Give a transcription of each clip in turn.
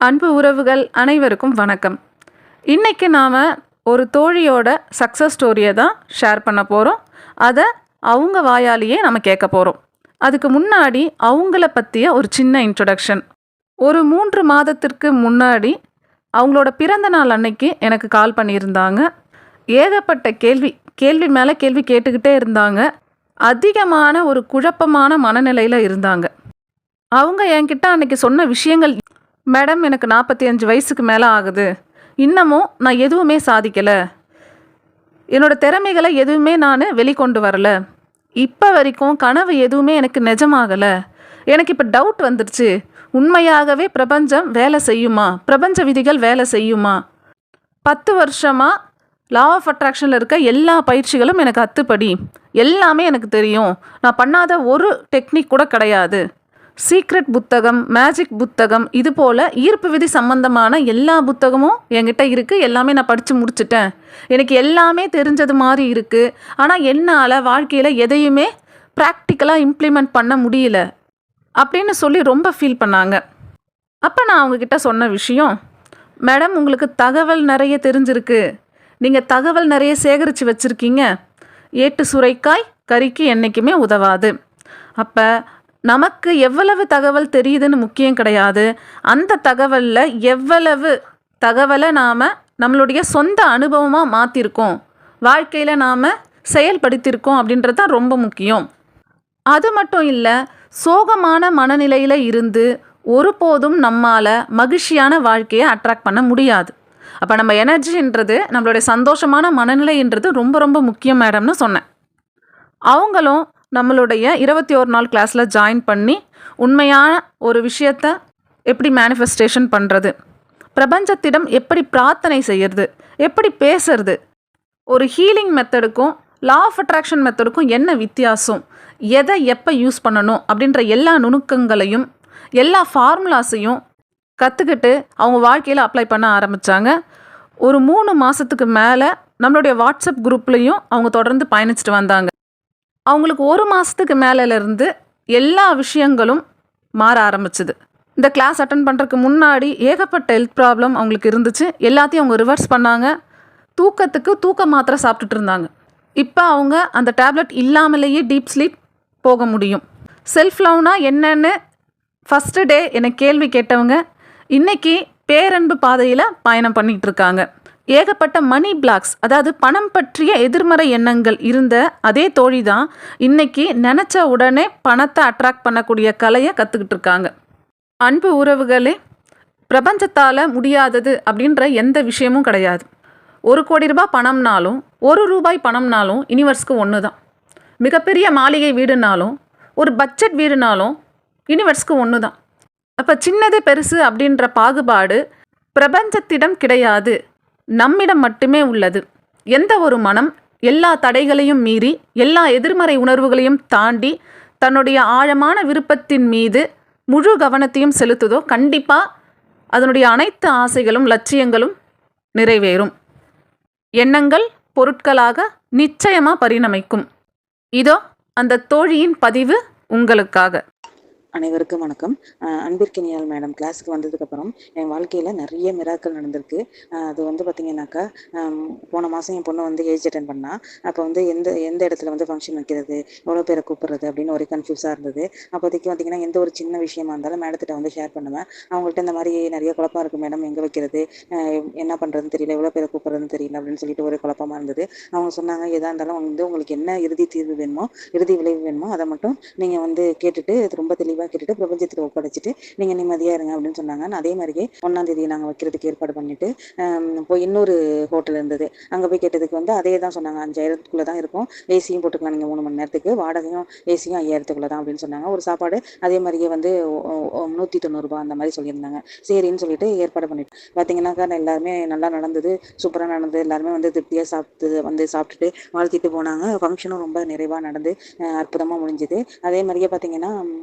அன்பு உறவுகள் அனைவருக்கும் வணக்கம். இன்றைக்கி நாம் ஒரு தோழியோட சக்ஸஸ் ஸ்டோரியை தான் ஷேர் பண்ண போகிறோம். அதை அவங்க வாயாலேயே நம்ம கேட்க போகிறோம். அதுக்கு முன்னாடி அவங்கள பற்றிய ஒரு சின்ன இன்ட்ரொடக்ஷன். ஒரு 3 மாதத்திற்கு முன்னாடி அவங்களோட பிறந்த நாள் அன்னைக்கு எனக்கு கால் பண்ணியிருந்தாங்க. ஏகப்பட்ட கேள்வி மேலே கேள்வி கேட்டுக்கிட்டே இருந்தாங்க. அதிகமான ஒரு குழப்பமான மனநிலையில் இருந்தாங்க. அவங்க என்கிட்ட அன்றைக்கி சொன்ன விஷயங்கள், மேடம் எனக்கு 45 வயசுக்கு மேலே ஆகுது, இன்னமும் நான் எதுவுமே சாதிக்கலை, என்னோடய திறமைகளை எதுவுமே நான் வெளிக்கொண்டு வரலை, இப்போ வரைக்கும் கனவு எதுவுமே எனக்கு நிஜமாகலை, எனக்கு இப்போ டவுட் வந்துடுச்சு, உண்மையாகவே பிரபஞ்சம் வேலை செய்யுமா, பிரபஞ்ச விதிகள் வேலை செய்யுமா, 10 வருஷமாக லா ஆஃப் அட்ராக்ஷனில் இருக்க எல்லா பயிற்சிகளும் எனக்கு அத்துப்படி, எல்லாமே எனக்கு தெரியும், நான் பண்ணாத ஒரு டெக்னிக் கூட கிடையாது, சீக்ரெட் புத்தகம், மேஜிக் புத்தகம், இது போல் ஈர்ப்பு விதி சம்பந்தமான எல்லா புத்தகமும் என்கிட்ட இருக்குது, எல்லாமே நான் படித்து முடிச்சிட்டேன், எனக்கு எல்லாமே தெரிஞ்சது மாதிரி இருக்குது, ஆனால் என்னால் வாழ்க்கையில் எதையுமே ப்ராக்டிக்கலாக இம்ப்ளிமெண்ட் பண்ண முடியல அப்படின்னு சொல்லி ரொம்ப ஃபீல் பண்ணாங்க. அப்போ நான் அவங்கக்கிட்ட சொன்ன விஷயம், மேடம் உங்களுக்கு தகவல் நிறைய தெரிஞ்சிருக்கு, நீங்கள் தகவல் நிறைய சேகரித்து வச்சுருக்கீங்க, ஏட்டு சுரைக்காய் கறிக்கு என்றைக்குமே உதவாது. அப்போ நமக்கு எவ்வளவு தகவல் தெரியுதுன்னு முக்கியம் கிடையாது, அந்த தகவலில் எவ்வளவு தகவலை நாம் நம்மளுடைய சொந்த அனுபவமாக மாற்றிருக்கோம், வாழ்க்கையில் நாம் செயல்படுத்தியிருக்கோம் அப்படின்றது தான் ரொம்ப முக்கியம். அது மட்டும் இல்லை, சோகமான மனநிலையில் இருந்து ஒருபோதும் நம்மால் மகிழ்ச்சியான வாழ்க்கையை அட்ராக்ட் பண்ண முடியாது. அப்போ நம்ம எனர்ஜின்றது, நம்மளுடைய சந்தோஷமான மனநிலைன்றது ரொம்ப ரொம்ப முக்கியம் மேடம்னு சொன்னேன். அவங்களும் நம்மளுடைய 21 நாள் கிளாஸில் ஜாயின் பண்ணி உண்மையான ஒரு விஷயத்தை எப்படி மேனிஃபெஸ்டேஷன் பண்ணுறது, பிரபஞ்சத்திடம் எப்படி பிரார்த்தனை செய்கிறது, எப்படி பேசுறது, ஒரு ஹீலிங் மெத்தடுக்கும் லா ஆஃப் அட்ராக்ஷன் மெத்தடுக்கும் என்ன வித்தியாசம், எதை எப்போ யூஸ் பண்ணணும் அப்படின்ற எல்லா நுணுக்கங்களையும் எல்லா ஃபார்முலாஸையும் கற்றுக்கிட்டு அவங்க வாழ்க்கையில் அப்ளை பண்ண ஆரம்பித்தாங்க. ஒரு 3 மாதத்துக்கு மேலே நம்மளுடைய வாட்ஸ்அப் குரூப்லேயும் அவங்க தொடர்ந்து பயணிச்சுட்டு வந்தாங்க. அவங்களுக்கு 1 மாதத்துக்கு மேலேருந்து எல்லா விஷயங்களும் மாற ஆரம்பிச்சுது. இந்த கிளாஸ் அட்டன் பண்ணுறதுக்கு முன்னாடி ஏகப்பட்ட ஹெல்த் ப்ராப்ளம் அவங்களுக்கு இருந்துச்சு, எல்லாத்தையும் அவங்க ரிவர்ஸ் பண்ணாங்க. தூக்கத்துக்கு தூக்க மாத்திரை சாப்பிட்டுட்டு இருந்தாங்க. இப்போ அவங்க அந்த டேப்லெட் இல்லாமலேயே டீப் ஸ்லீப் போக முடியும். செல்ஃப் லவ்னா என்னன்னு ஃபஸ்ட்டு டே எனக்கு கேள்வி கேட்டவங்க இன்றைக்கி பேரன்பு பாதையில் பயணம் பண்ணிகிட்டு இருக்காங்க. ஏகப்பட்ட மணி பிளாக்ஸ், அதாவது பணம் பற்றிய எதிர்மறை எண்ணங்கள் இருந்த அதே தோழி தான் இன்றைக்கி நினச்ச உடனே பணத்தை அட்ராக்ட் பண்ணக்கூடிய கலையை கற்றுக்கிட்டு இருக்காங்க. அன்பு உறவுகளே, பிரபஞ்சத்தால் முடியாதது அப்படின்ற எந்த விஷயமும் கிடையாது. 1 கோடி ரூபாய் பணம்னாலும் 1 ரூபாய் பணம்னாலும் யூனிவர்ஸ்க்கு ஒன்று தான். மிகப்பெரிய மாளிகை வீடுனாலும் ஒரு பட்ஜெட் வீடுனாலும் யூனிவர்ஸ்க்கு ஒன்று தான். அப்போ சின்னது பெருசு அப்படின்ற பாகுபாடு பிரபஞ்சத்திடம் கிடையாது, நம்மிடம் மட்டுமே உள்ளது. எந்த ஒரு மனம் எல்லா தடைகளையும் மீறி எல்லா எதிர்மறை உணர்வுகளையும் தாண்டி தன்னுடைய ஆழமான விருப்பத்தின் மீது முழு கவனத்தையும் செலுத்துதோ, கண்டிப்பாக அதனுடைய அனைத்து ஆசைகளும் லட்சியங்களும் நிறைவேறும். எண்ணங்கள் பொருட்களாக நிச்சயமாக பரிணமிக்கும். இதோ அந்த தோழியின் பதிவு உங்களுக்காக. அனைவருக்கும் வணக்கம். அன்பிற்கினியால் மேடம் கிளாஸுக்கு வந்ததுக்கப்புறம் என் வாழ்க்கையில் நிறைய மிராக்கள் நடந்திருக்கு. அது பார்த்திங்கனாக்கா, போன மாதம் என் பொண்ணு ஏஜ் அட்டன் பண்ணால், அப்போ எந்த இடத்துல ஃபங்க்ஷன் வைக்கிறது, எவ்வளோ பேரை கூப்பிட்றது அப்படின்னு ஒரே கன்ஃபியூஸாக இருந்தது. அப்போதைக்கு பார்த்திங்கன்னா எந்த ஒரு சின்ன விஷயமா இருந்தாலும் மேடத்திட்ட ஷேர் பண்ணுவேன். அவங்கள்ட்ட இந்த மாதிரி நிறைய குழப்பம் இருக்குது மேடம், எங்கே வைக்கிறது, என்ன பண்ணுறதுன்னு தெரியல, எவ்வளோ பேரை கூப்பிட்றதுன்னு தெரியல அப்படின்னு சொல்லிட்டு ஒரே குழப்பமாக இருந்தது. அவங்க சொன்னாங்க, எதாக இருந்தாலும் உங்களுக்கு என்ன இறுதி தீர்வு வேணுமோ, இறுதி விளைவு வேணுமோ அதை மட்டும் நீங்கள் கேட்டுட்டு ரொம்ப தெளிவாக கேட்டுட்டு பிரபஞ்சத்துக்கு ஒப்படைச்சிட்டு நீங்கள் நிம்மதியாக இருங்க அப்படின்னு சொன்னாங்க. அதே மாதிரியே 1ஆம் தேதி நாங்கள் வைக்கிறதுக்கு ஏற்பாடு பண்ணிட்டு இப்போ இன்னொரு ஹோட்டல் இருந்தது, அங்கே போய் கேட்டதுக்கு அதே தான் சொன்னாங்க, 5000க்குள்ளே தான் இருக்கும், ஏசியும் போட்டுக்கலாம் நீங்கள் 3 மணி நேரத்துக்கு, வாடகையும் ஏசியும் 5000க்குள்ளே தான் அப்படின்னு சொன்னாங்க. ஒரு சாப்பாடு அதே மாதிரியே 190 ரூபா அந்த மாதிரி சொல்லியிருந்தாங்க. சரின்னு சொல்லிட்டு ஏற்பாடு பண்ணிட்டு பார்த்தீங்கன்னாக்கா எல்லாருமே நல்லா நடந்தது, சூப்பராக நடந்தது. எல்லாருமே திருப்தியாக சாப்பிட்டுட்டு வாழ்த்திட்டு போனாங்க. ஃபங்க்ஷனும் ரொம்ப நிறைவாக நடந்து அற்புதமாக முடிஞ்சுது. அதே மாதிரியே பார்த்தீங்கன்னா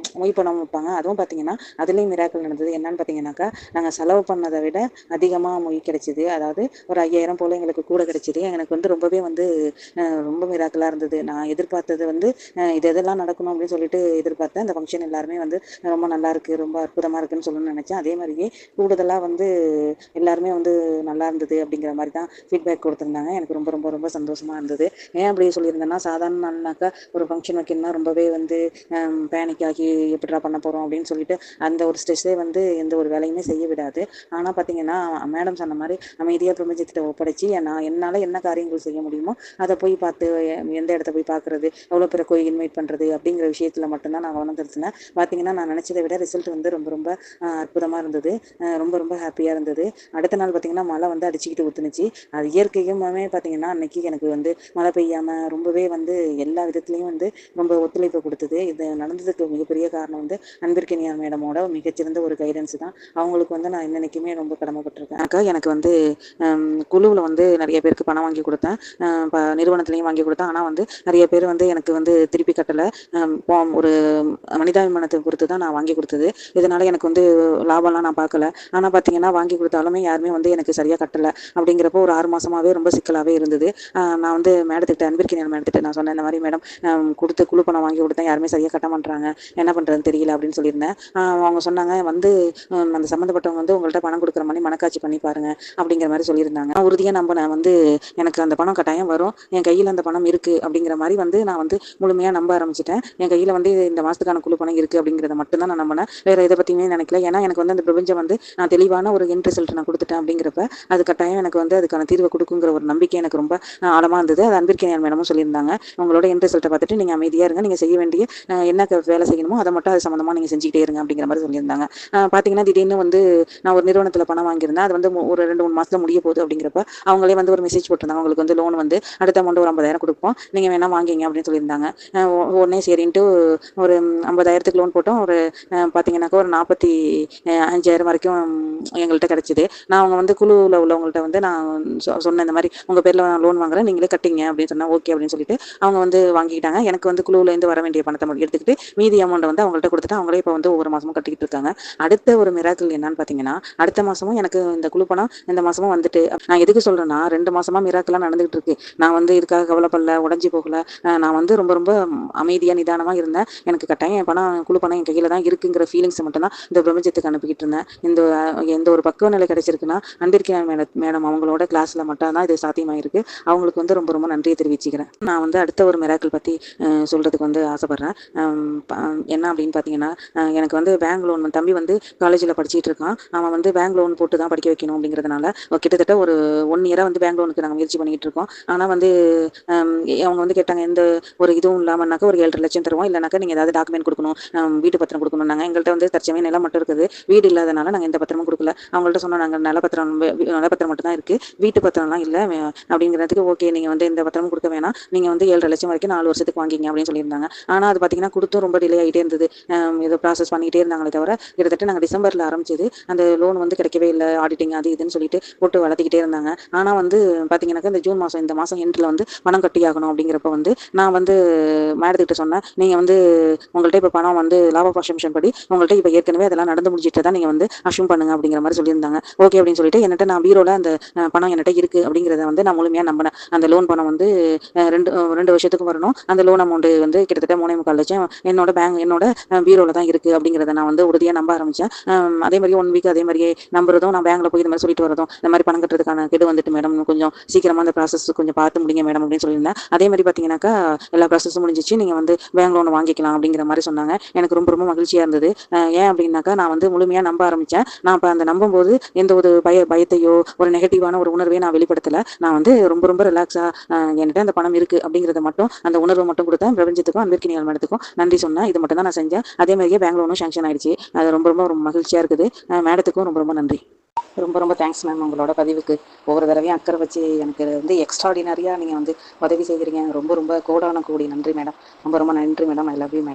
இப்போ பண்ணாமல் வைப்பாங்க. அதுவும் பார்த்தீங்கன்னா அதுலேயும் மிராக்கள் நடந்தது. என்னன்னு பார்த்தீங்கன்னாக்கா, நாங்கள் செலவு பண்ணதை விட அதிகமாக மொய் கிடைச்சிது. அதாவது ஒரு 5000 போல் எங்களுக்கு கூட கிடைச்சிது. எனக்கு வந்து ரொம்பவே வந்து ரொம்ப மிராக்கலாக இருந்தது. நான் எதிர்பார்த்தது வந்து இது எதெல்லாம் நடக்கணும் அப்படின்னு சொல்லிட்டு எதிர்பார்த்தேன். அந்த ஃபங்க்ஷன் எல்லாருமே வந்து ரொம்ப நல்லா இருக்குது, ரொம்ப அற்புதமாக இருக்குன்னு சொல்லணும்னு நினச்சேன். அதே மாதிரியே கூடுதலாக வந்து எல்லாருமே வந்து நல்லா இருந்தது அப்படிங்கிற மாதிரி தான் ஃபீட்பேக் கொடுத்துருந்தாங்க. எனக்கு ரொம்ப ரொம்ப ரொம்ப சந்தோஷமாக இருந்தது. ஏன் அப்படி சொல்லியிருந்தேன்னா, சாதாரண நாள்னாக்கா ஒரு ஃபங்க்ஷன் வைக்கணும்னா ரொம்பவே வந்து பேனிக் ஆகி எப்படிடா பண்ண போகிறோம் அப்படின்னு சொல்லிட்டு அந்த ஒரு ஸ்ட்ரெஸ்ஸே வந்து எந்த ஒரு வேலையுமே செய்ய விடாது. ஆனால் பார்த்தீங்கன்னா, மேடம் சொன்ன மாதிரி அமைதியாக பிரபஞ்சத்திட்ட ஒப்படைச்சி நான் என்னால் என்ன காரியங்கள் செய்ய முடியுமோ அதை போய் பார்த்து எந்த இடத்த போய் பார்க்குறது, எவ்வளோ பேரை போய் இன்வைட் பண்ணுறது அப்படிங்கிற விஷயத்தில் மட்டும்தான் நான் கவனம் செலுத்தினேன். பார்த்தீங்கன்னா, நான் நினச்சதை விட ரிசல்ட் வந்து ரொம்ப ரொம்ப அற்புதமாக இருந்தது. ரொம்ப ரொம்ப ஹாப்பியாக இருந்தது. அடுத்த நாள் பார்த்தீங்கன்னா மழை வந்து அடிச்சுக்கிட்டு ஊற்றுனுச்சு. அது இயற்கையுமே பார்த்தீங்கன்னா அன்னைக்கு எனக்கு வந்து மழை பெய்யாமல் ரொம்பவே வந்து எல்லா விதத்துலேயும் வந்து ரொம்ப ஒத்துழைப்பு கொடுத்தது. இது நடந்ததுக்கு மிகப்பெரிய காரணம் வந்து அன்பிற்கினியார் மேடமோட மிகச்சிறந்த ஒரு கைடன்ஸ் தான். அவங்களுக்கு வந்து நான் இன்னைக்குமே ரொம்ப கடமைப்பட்டிருக்கேன். எனக்கு வந்து குழுவில் வந்து நிறைய பேருக்கு பணம் வாங்கி கொடுத்தேன், நிறுவனத்துலேயும் வாங்கி கொடுத்தேன். ஆனால் வந்து நிறைய பேர் வந்து எனக்கு வந்து திருப்பி கட்டலை. ஒரு மனிதாபிமானத்தை பொறுத்து தான் நான் வாங்கி கொடுத்தது. இதனால் எனக்கு வந்து லாபம்லாம் நான் பார்க்கல. ஆனால் பார்த்தீங்கன்னா வாங்கி கொடுத்தாலுமே யாருமே வந்து எனக்கு சரியாக கட்டலை. அப்படிங்கிறப்போ ஒரு 6 மாதமாகவே ரொம்ப சிக்கலாகவே இருந்தது. நான் வந்து மேடத்திட்ட அன்பிற்கினியார் மேடத்திட்ட நான் சொன்னேன், இந்த மாதிரி மேடம் கொடுத்து குழு பணம் வாங்கி கொடுத்தேன், யாருமே சரியாக கட்ட மாட்டாங்க, என்ன பண்ணுறதுன்னு தெரியல அப்படின்னு சொல்லியிருந்தேன். அவங்க சொன்னாங்க வந்து அந்த சம்மந்தப்பட்டவங்க வந்து உங்கள்கிட்ட பணம் கொடுக்குற மாதிரி மனக்காட்சி பண்ணி பாருங்க அப்படிங்கிற மாதிரி சொல்லியிருந்தாங்க. நான் உறுதியாக நம்பினேன் வந்து எனக்கு அந்த பணம் கட்டாயம் வரும், என் கையில் அந்த பணம் இருக்குது அப்படிங்கிற மாதிரி வந்து நான் வந்து முழுமையாக நம்ப ஆரம்பிச்சிட்டேன். என் கையில் வந்து இந்த மாதத்துக்கான குழு பணம் இருக்குது அப்படிங்கிறத மட்டும்தான் நான் நம்பினேன். வேறு எதை பற்றியுமே நினைக்கல. ஏன்னா எனக்கு வந்து அந்த பிரபஞ்சம் வந்து நான் தெளிவான ஒரு எண்ட் ரிசல்ட் நான் கொடுத்துட்டேன் அப்படிங்கிறப்ப அது கட்டாயம் எனக்கு வந்து அதுக்கான தீர்வை கொடுக்குங்கிற ஒரு நம்பிக்கை எனக்கு ரொம்ப ஆழமாக இருந்தது. அது அன்பிற்கினியார் மேடமும் சொல்லியிருந்தாங்க. உங்களோட எண்ட் ரிசல்ட்டை பார்த்துட்டு நீங்கள் அமைதியாக இருங்க, நீங்கள் செய்ய வேண்டிய என்ன வேலை செய்யணுமோ அதை மட்டும் அது சம்மந்தமாக நீங்கள் செஞ்சுக்கிட்டே இருங்க அப்படிங்கிற மாதிரி சொல்லியிருந்தாங்க. பார்த்தீங்கன்னா திடீர்னு வந்து நான் ஒரு நிறுவனத்தில் பணம் வாங்கியிருந்தேன். அது வந்து ஒரு 2-3 மாதத்தில் முடிய போகுது அப்படிங்கிறப்ப அவங்களே வந்து ஒரு மெசேஜ் போட்டிருந்தாங்க, உங்களுக்கு வந்து லோன் வந்து அடுத்த அமௌண்ட் ஒரு 50,000 கொடுப்போம், நீங்கள் வேணா வாங்கிங்க அப்படின்னு சொல்லியிருந்தாங்க. உடனே சரின்ட்டு ஒரு 50,000க்கு லோன் போட்டோம். ஒரு பார்த்தீங்கன்னாக்கா ஒரு 45,000 வரைக்கும் எங்கள்கிட்ட கிடச்சிது. நான் அவங்க வந்து குழுவில் உள்ளவங்கள்ட்ட வந்து நான் சொன்னேன், இந்த மாதிரி உங்கள் பேரில் நான் லோன் வாங்குறேன், நீங்களே கட்டிங்க அப்படின்னு சொன்னேன். ஓகே அப்படின்னு சொல்லிட்டு அவங்க வந்து வாங்கிக்கிட்டாங்க. எனக்கு வந்து குழுவிலேருந்து வர வேண்டிய பணத்தை எடுத்துக்கிட்டு மீதி அமௌண்ட்டை வந்து அவங்கள்ட்ட கொடுத்துட்டு அவங்களே இப்போ வந்து ஒவ்வொரு மாதமும் கட்டிக்கிட்டு இருக்காங்க. அடுத்த ஒரு மிராக்கிள் என்னன்னு பார்த்தீங்கன்னா, அடுத்த மாதமும் எனக்கு இந்த குழு பணம் இந்த மாதமும் வந்துட்டு, நான் எதுக்கு சொல்கிறேன்னா 2 மாதமாக மிராக்கெல்லாம் நடந்துகிட்டு இருக்கு. நான் வந்து இதுக்காக கவலைப்படல, உடஞ்சி போகல. நான் வந்து ரொம்ப ரொம்ப அமைதியாக நிதானமாக இருந்தேன். எனக்கு கட்டாயம் என் பணம் குழு பணம் என் கையில் தான் இருக்குங்கிற ஃபீலிங்ஸை மட்டும்தான் இந்த பிரபஞ்சத்துக்கு அனுப்பிக்கிட்டு இருந்தேன். எந்த ஒரு பக்குவ நிலை கிடைச்சிருக்குன்னா அன்பிற்கினியார் மேடம் அவங்களோட கிளாஸில் மட்டும் தான் இது சாத்தியமாயிருக்கு. அவங்களுக்கு வந்து ரொம்ப ரொம்ப நன்றியை தெரிவிச்சுக்கிறேன். நான் வந்து அடுத்த ஒரு மிராக்கிள் பற்றி சொல்கிறதுக்கு வந்து ஆசைப்பட்றேன். என்ன அப்படின்னு பார்த்தீங்கன்னா, எனக்கு வந்து பேங்க் லோன் தம்பி வந்து காலேஜில் படிச்சுட்டு இருக்கான். அவன் வந்து பேங்க் லோன் போட்டு தான் படிக்க வைக்கணும் அப்படிங்கிறதுனால கிட்டத்தட்ட ஒரு 1 இயராக வந்து பேங்க் லோனுக்கு நாங்கள் முயற்சி பண்ணிகிட்டு இருக்கோம். ஆனால் வந்து அவங்க வந்து கேட்டாங்க, எந்த ஒரு இதுவும் இல்லாமல்னாக்கா ஒரு 7.5 லட்சம் தருவோம், இல்லைனாக்கா நீங்கள் ஏதாவது டாக்குமெண்ட் கொடுக்கணும், வீட்டு பத்திரம் கொடுக்கணும்னாங்க. எங்கள்கிட்ட வந்து தற்சமயம் நிலம் மட்டும் இருக்குது, வீடு இல்லாதனால நாங்கள் எந்த பத்திரமும் கொடுக்கல. அவங்கள்ட்ட சொன்னோம், நாங்கள் நிலப்பத்திரம் மட்டும் தான் இருக்குது, வீட்டு பத்திரம்லாம் இல்லை அப்படிங்கிறதுக்கு. ஓகே, நீங்கள் வந்து எந்த பத்திரமும் கொடுக்க வேணாம், நீங்கள் வந்து 7.5 லட்சம் வரைக்கும் 4 வருஷத்துக்கு வாங்கிங்க அப்படின்னு சொல்லியிருந்தாங்க. ஆனால் அது பார்த்தீங்கன்னா கொடுத்தும் ரொம்ப டிலே ஆகிட்டே இருந்தது. ஏதோ ப்ராசஸ் பண்ணிகிட்டே இருந்தாங்களே தவிர கிட்டத்தட்ட நாங்கள் டிசம்பரில் ஆரம்பிச்சது, அந்த லோன் வந்து கிடைக்கவே இல்லை, ஆடிட்டிங் அது இதுன்னு சொல்லிட்டு போட்டு வளர்த்திக்கிட்டே இருந்தாங்க. ஆனால் வந்து பார்த்தீங்கன்னாக்கா இந்த ஜூன் மாதம் இந்த மாதம் எண்டில் வந்து பணம் கட்டியாகணும் அப்படிங்கிறப்ப வந்து நான் வந்து மேடத்துக்கிட்ட சொன்னேன், நீங்கள் வந்து உங்கள்கிட்ட இப்போ பணம் வந்து லாப அசம்ஷன் படி உங்கள்கிட்ட இப்போ ஏற்கனவே அதெல்லாம் நடந்து முடிஞ்சிட்டு தான் நீங்கள் வந்து அஷ்யூம் பண்ணுங்க அப்படிங்கிற மாதிரி சொல்லியிருந்தாங்க. ஓகே அப்படின்னு சொல்லிட்டு என்கிட்ட நான் பீரோவில் அந்த பணம் என்கிட்ட இருக்குது அப்படிங்கிறத வந்து நான் முழுமையாக நம்பினேன். அந்த லோன் பணம் வந்து 2 வருஷத்துக்கு வரணும். அந்த லோன் அமௌண்ட் வந்து கிட்டத்தட்ட 3.25 லட்சம் என்னோட பீரோவில் தான் இருக்குது அப்படிங்கிறத நான் வந்து உறுதியாக நம்ப ஆரம்பித்தேன். அதே மாதிரி 1 வீக் அதே மாதிரியே நம்புறதும், நான் பேங்க்கில் போய் இந்த மாதிரி சொல்லிட்டு வரதும், இந்த மாதிரி பணம் கட்டுறதுக்கான கெடு வந்துட்டு மேடம், கொஞ்சம் சீக்கிரமாக அந்த ப்ராசஸ் கொஞ்சம் பார்த்து முடிங்க மேடம் அப்படின்னு சொல்லியிருந்தேன். அதே மாதிரி பார்த்தீங்கன்னாக்கா எல்லா ப்ராசஸும் முடிஞ்சிச்சு, நீங்கள் வந்து பேங்க் லோன் வாங்கிக்கலாம் அப்படிங்கிற மாதிரி சொன்னாங்க. எனக்கு ரொம்ப ரொம்ப மகிழ்ச்சியாக இருந்தது. ஏன் அப்படின்னாக்கா நான் வந்து முழுமையாக நம்ப ஆரம்பித்தேன். நான் இப்போ அந்த நம்பும்போது எந்த ஒரு பயத்தையோ ஒரு நெகட்டிவான ஒரு உணர்வையும் நான் வெளிப்படுத்தலை. நான் வந்து ரொம்ப ரொம்ப ரிலாக்ஸாக என்கிட்ட அந்த பணம் இருக்குது அப்படிங்கிறத மட்டும், அந்த உணர்வை மட்டும் கொடுத்தேன். பிரபஞ்சத்துக்கும் அன்பிற்கினியார் மேடத்துக்கும் நன்றி சொன்னேன். இது மட்டும் தான் நான் செஞ்சேன். அதே மாதிரியே பேங்க் லோனும் சாங்ஷன் ஆயிடுச்சு. அது ரொம்ப ரொம்ப ரொம்ப மகிழ்ச்சியாக இருக்குது. மேடத்துக்கும் ரொம்ப ரொம்ப நன்றி. ரொம்ப ரொம்ப தேங்க்ஸ் மேம். உங்களோட பதிவுக்கு ஒவ்வொரு தடவையும் அக்கறை வச்சு எனக்கு வந்து எக்ஸ்ட்ராடினரியாக நீங்கள் வந்து உதவி செய்கிறீங்க. ரொம்ப ரொம்ப கோடான கோடி நன்றி மேடம். ரொம்ப ரொம்ப நன்றி madam. I love you madam.